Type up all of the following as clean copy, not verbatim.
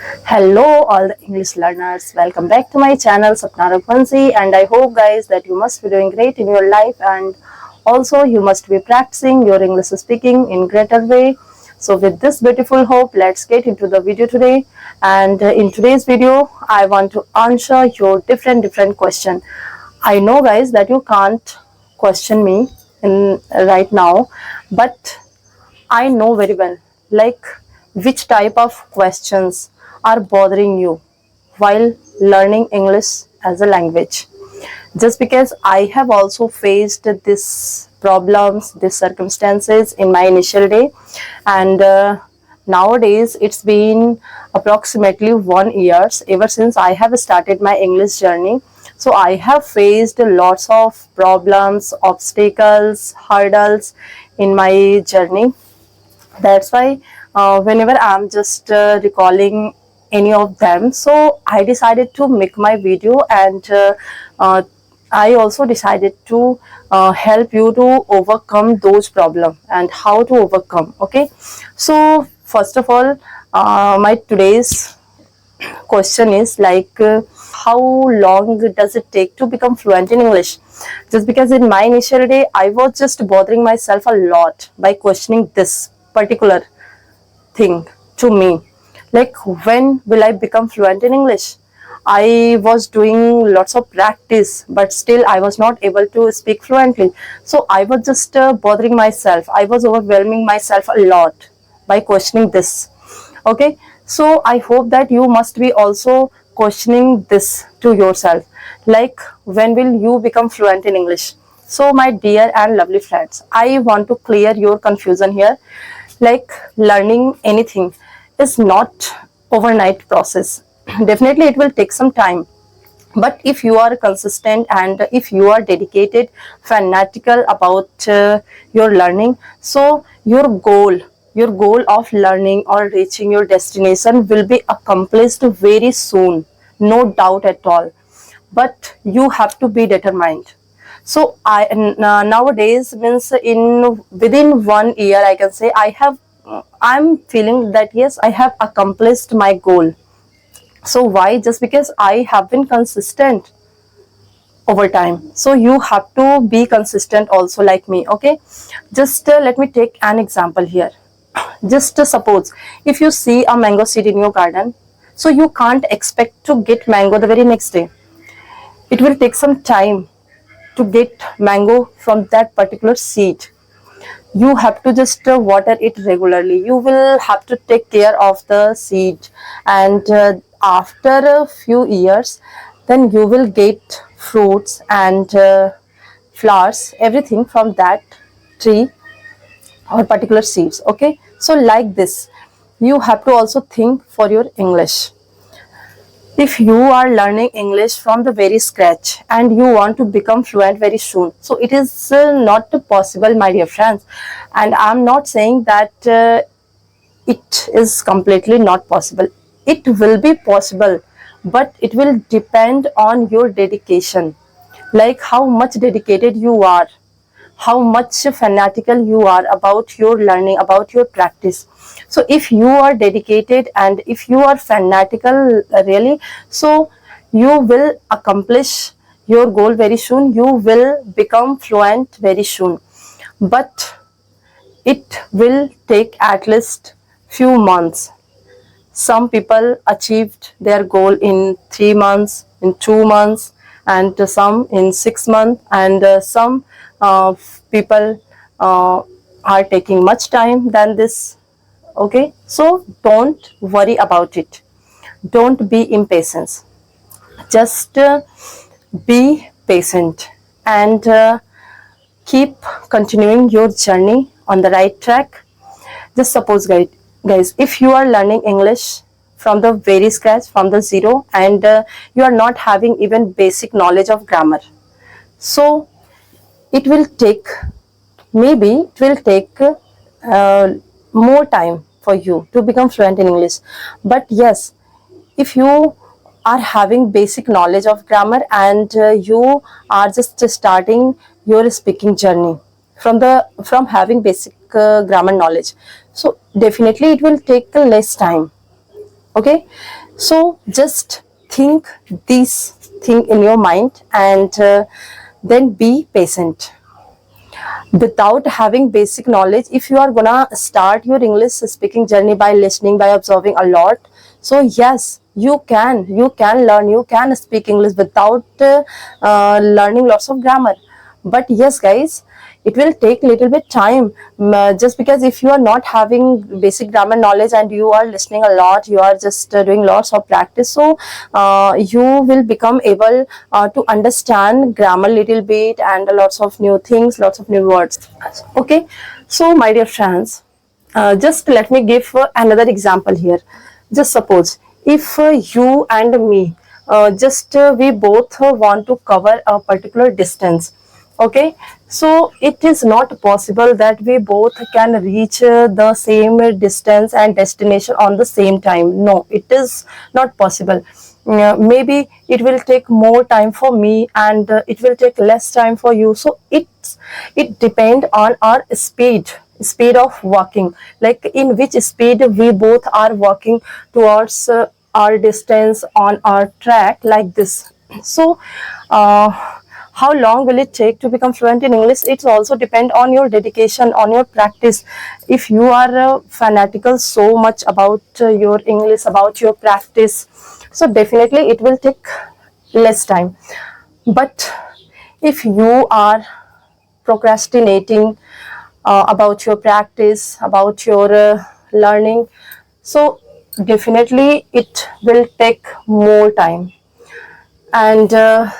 Hello, all the English learners. Welcome back to my channel, Sapna Raghuvanshi, and I hope, guys, that you must be doing great in your life and also you must be practicing your English speaking in greater way. So, with this beautiful hope, let's get into the video today. And in today's video, I want to answer your different question. I know, guys, that you can't question me in right now, but I know very well, like which type of questions are bothering you while learning English as a language. Just because I have also faced these problems, these circumstances in my initial day, and nowadays it's been approximately 1 year ever since I have started my English journey. So I have faced lots of problems, obstacles, hurdles in my journey. That's why whenever I'm just recalling any of them, so I decided to make my video, and uh, I also decided to help you to overcome those problems and how to overcome. Okay, so first of all, my today's question is like, how long does it take to become fluent in English? Just because in my initial day I was just bothering myself a lot by questioning this particular thing to me, like, when will I become fluent in English? I was doing lots of practice, but still I was not able to speak fluently. So I was just bothering myself, I was overwhelming myself a lot by questioning this. Okay, so I hope that you must be also questioning this to yourself, like, when will you become fluent in English? So my dear and lovely friends, I want to clear your confusion here. Like, learning anything is not overnight process. Definitely it will take some time, but if you are consistent and if you are dedicated, fanatical about your learning, so your goal of learning or reaching your destination will be accomplished very soon, no doubt at all. But you have to be determined. So I nowadays means in within 1 year I can say I'm feeling that yes, I have accomplished my goal. So why? Just because I have been consistent over time. So you have to be consistent also, like me. Okay, just let me take an example here. Just suppose if you see a mango seed in your garden, so you can't expect to get mango the very next day. It will take some time to get mango from that particular seed. You have to just water it regularly, you will have to take care of the seed, and after a few years, then you will get fruits and flowers, everything from that tree or particular seeds. Okay, so like this, you have to also think for your English. If you are learning English from the very scratch and you want to become fluent very soon, so it is not possible, my dear friends. And I'm not saying that it is completely not possible. It will be possible, but it will depend on your dedication, like how much dedicated you are, how much fanatical you are about your learning, about your practice. So if you are dedicated and if you are fanatical, really, so you will accomplish your goal very soon, you will become fluent very soon. But it will take at least few months. Some people achieved their goal in 3 months, in 2 months, and some in 6 months, and some people are taking much time than this. Okay, so don't worry about it, don't be impatient, just be patient, and keep continuing your journey on the right track. Just suppose, guys, if you are learning English from the very scratch, from the zero, and you are not having even basic knowledge of grammar, so it will take, maybe it will take more time for you to become fluent in English. But yes, if you are having basic knowledge of grammar and you are just starting your speaking journey from having basic grammar knowledge, so definitely it will take less time. Okay, so just think this thing in your mind, and then be patient. Without having basic knowledge, if you are gonna start your English speaking journey by listening, by observing a lot, so yes, you can learn, you can speak English without learning lots of grammar. But yes guys, it will take little bit time. Just because if you are not having basic grammar knowledge and you are listening a lot, you are just doing lots of practice, so you will become able to understand grammar little bit and lots of new things, lots of new words. Okay, so my dear friends, just let me give another example here. Just suppose if you and me, just we both want to cover a particular distance. Okay, so it is not possible that we both can reach the same distance and destination on the same time. No, it is not possible. Maybe it will take more time for me, and it will take less time for you. So it depend on our speed of walking, like in which speed we both are walking towards our distance on our track, like this. So uh, how long will it take to become fluent in English? It's also depend on your dedication, on your practice. If you are fanatical so much about your English, about your practice, so definitely it will take less time. But if you are procrastinating about your practice, about your learning, so definitely it will take more time. And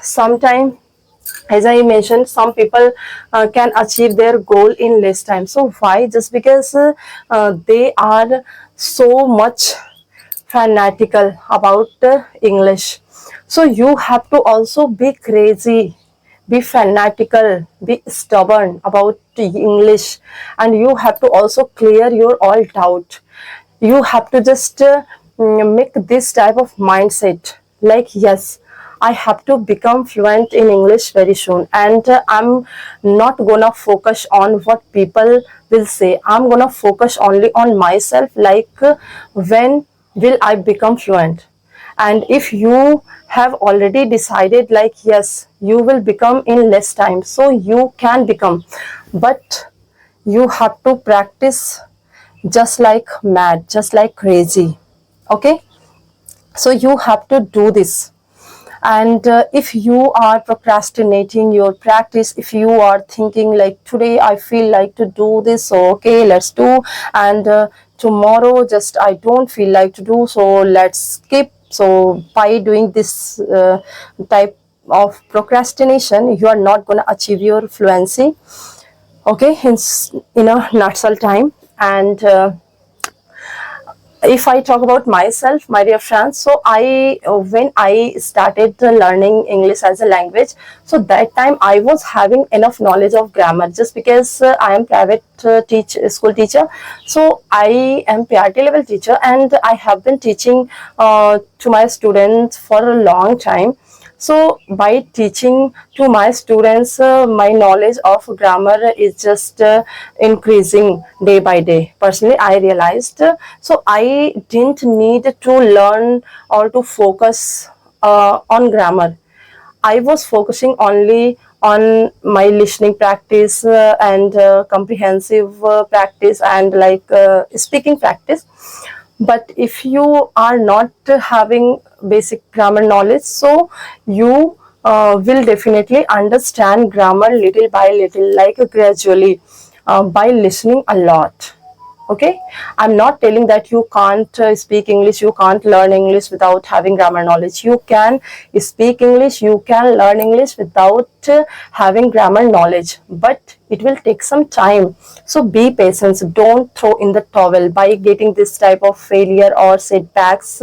sometime, as I mentioned, some people can achieve their goal in less time. So why? Just because they are so much fanatical about English. So you have to also be crazy, be fanatical, be stubborn about English, and you have to also clear your all doubt. You have to just make this type of mindset, like yes, I have to become fluent in English very soon, and I'm not gonna focus on what people will say. I'm gonna focus only on myself, like when will I become fluent? And if you have already decided, like yes, you will become in less time, so you can become, but you have to practice just like mad, just like crazy. Okay, so you have to do this. And if you are procrastinating your practice, if you are thinking like today I feel like to do this, so okay, let's do, and tomorrow just I don't feel like to do, so let's skip. So by doing this type of procrastination, you are not going to achieve your fluency, okay, in a nutshell time. And if I talk about myself, my dear friends, so I when I started learning English as a language, so that time I was having enough knowledge of grammar, just because I am private school teacher. So I am PRT level teacher, and I have been teaching to my students for a long time. So by teaching to my students, my knowledge of grammar is just increasing day by day. Personally, I realized, so I didn't need to learn or to focus on grammar. I was focusing only on my listening practice and comprehensive practice, and like speaking practice. But if you are not having basic grammar knowledge, so you will definitely understand grammar little by little, like gradually, by listening a lot. Okay, I'm not telling that you can't speak English, you can't learn English without having grammar knowledge. You can speak English, you can learn English without having grammar knowledge, but it will take some time. So be patient, don't throw in the towel by getting this type of failure or setbacks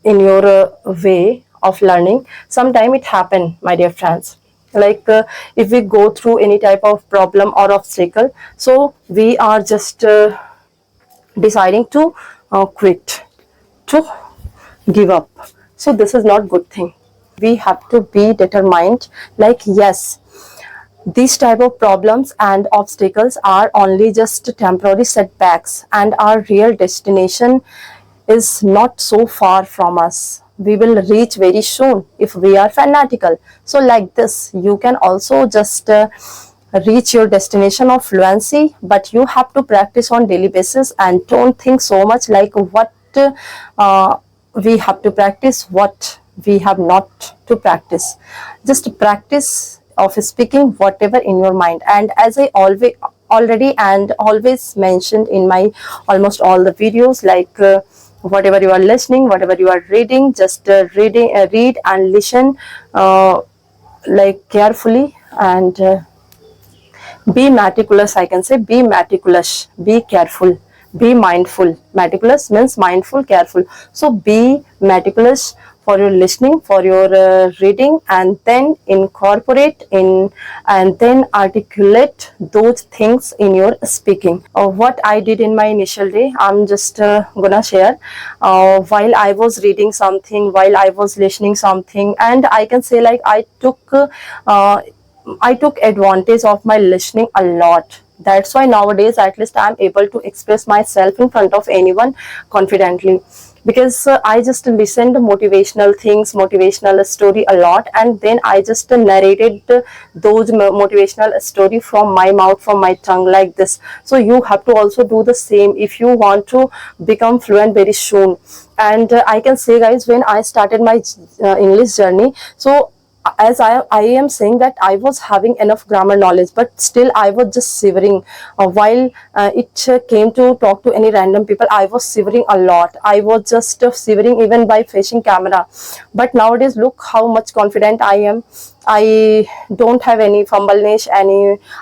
in your way of learning. Sometime it happen, my dear friends, like if we go through any type of problem or obstacle, so we are just deciding to quit, to give up. So this is not good thing. We have to be determined, like yes, these type of problems and obstacles are only just temporary setbacks, and our real destination is not so far from us. We will reach very soon if we are fanatical. So like this, you can also just reach your destination of fluency, but you have to practice on daily basis and don't think so much like what we have to practice, what we have not to practice. Just practice of speaking whatever in your mind. And as I already and always mentioned in my almost all the videos, like whatever you are listening, whatever you are reading, just read and listen like carefully, and be meticulous. I can say be meticulous, be careful, be mindful. Meticulous means mindful, careful. So be meticulous for your listening, for your reading, and then incorporate in and then articulate those things in your speaking. What I did in my initial day, I'm just gonna share. While I was reading something, while I was listening something, and I can say like I took advantage of my listening a lot. That's why nowadays at least I'm able to express myself in front of anyone confidently, because I just listened to motivational things, motivational story a lot, and then I just narrated those motivational story from my mouth, from my tongue, like this. So you have to also do the same if you want to become fluent very soon. And I can say guys, when I started my English journey, so as I am saying that I was having enough grammar knowledge, but still I was just shivering while it came to talk to any random people. I was shivering a lot. I was just shivering even by facing camera. But nowadays, look how much confident I am. I don't have any fumbleness,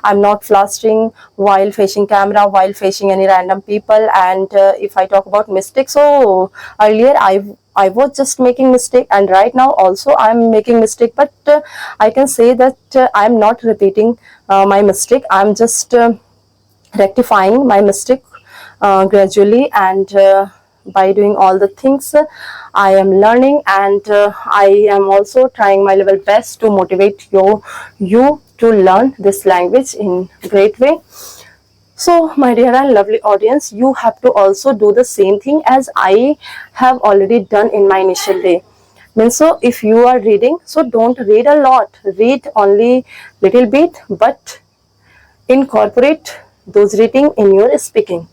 I'm not flustering while facing camera, while facing any random people. And if I talk about mistakes, so earlier I was just making mistake, and right now also I'm making mistake, but I can say that I'm not repeating my mistake. I'm just rectifying my mistake gradually, and by doing all the things I am learning, and I am also trying my level best to motivate you to learn this language in great way. So my dear and lovely audience, you have to also do the same thing as I have already done in my initial day. Means, so if you are reading, so don't read a lot, read only little bit, but incorporate those reading in your speaking.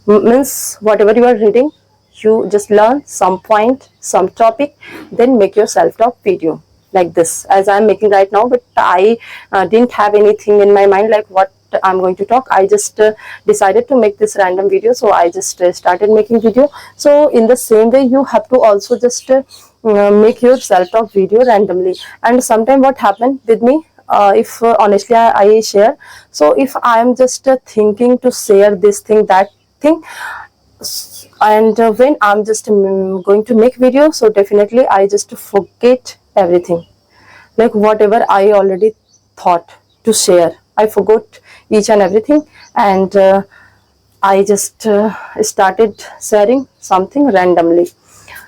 Means whatever you are reading, you just learn some point, some topic, then make your self-talk video like this, as I'm making right now. But I didn't have anything in my mind like what I'm going to talk. I just decided to make this random video, so I just started making video. So in the same way, you have to also just make your self-talk video randomly. And sometime what happened with me, if honestly I share, so if I am just thinking to share this thing, that thing, and when I'm just going to make video, so definitely I just forget everything, like whatever I already thought to share, I forgot each and everything, and I just started sharing something randomly.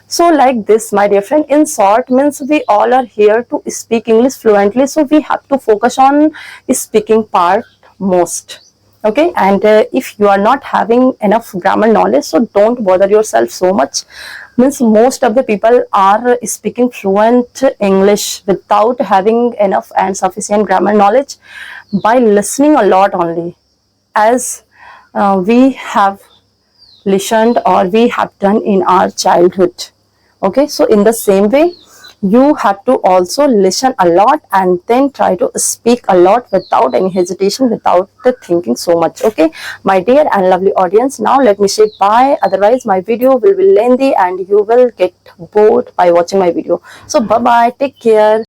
So like this, my dear friend, in short, means we all are here to speak English fluently, so we have to focus on speaking part most. Okay, and if you are not having enough grammar knowledge, so don't bother yourself so much. Means most of the people are speaking fluent English without having enough and sufficient grammar knowledge by listening a lot only, as we have listened or we have done in our childhood. Okay, so in the same way, you have to also listen a lot and then try to speak a lot without any hesitation, without thinking so much. Okay, my dear and lovely audience, now let me say bye, otherwise my video will be lengthy and you will get bored by watching my video. So bye bye, take care.